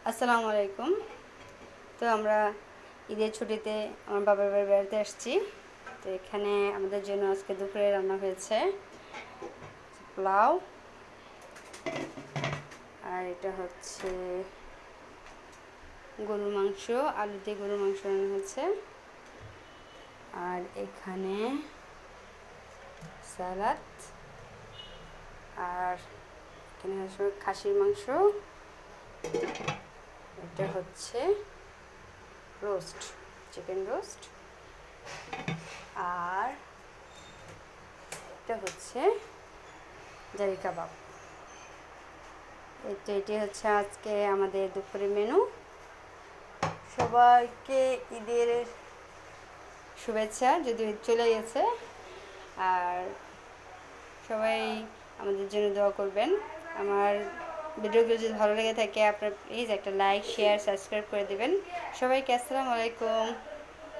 আসসালামু আলাইকুম। তো আমরা ঈদের ছুটিতে আমার বাবার বাড়ি বেড়াতে আসছি। তো এখানে আমাদের জন্য আজকে দুপুরে রান্না হয়েছে পোলাও, আর এটা হচ্ছে গরুর মাংস, আলু দিয়ে গরুর মাংস রান্না হয়েছে। আর এখানে সালাদ, আর এখানে হচ্ছে খাসির মাংস, এটা হচ্ছে রোস্ট, চিকেন রোস্ট, আর এটা হচ্ছে জারি কাবাব। এটি হচ্ছে আজকে আমাদের দুপুরের মেনু। সবাইকে ঈদের শুভেচ্ছা, যদিও ঈদ চলে গেছে। আর সবাই আমাদের জন্য দোয়া করবেন। আমার ভিডিওগুলো যদি ভালো লেগে থাকে আপনারা প্লিজ একটা লাইক, শেয়ার, সাবস্ক্রাইব করে দেবেন। সবাইকে আসসালামু আলাইকুম।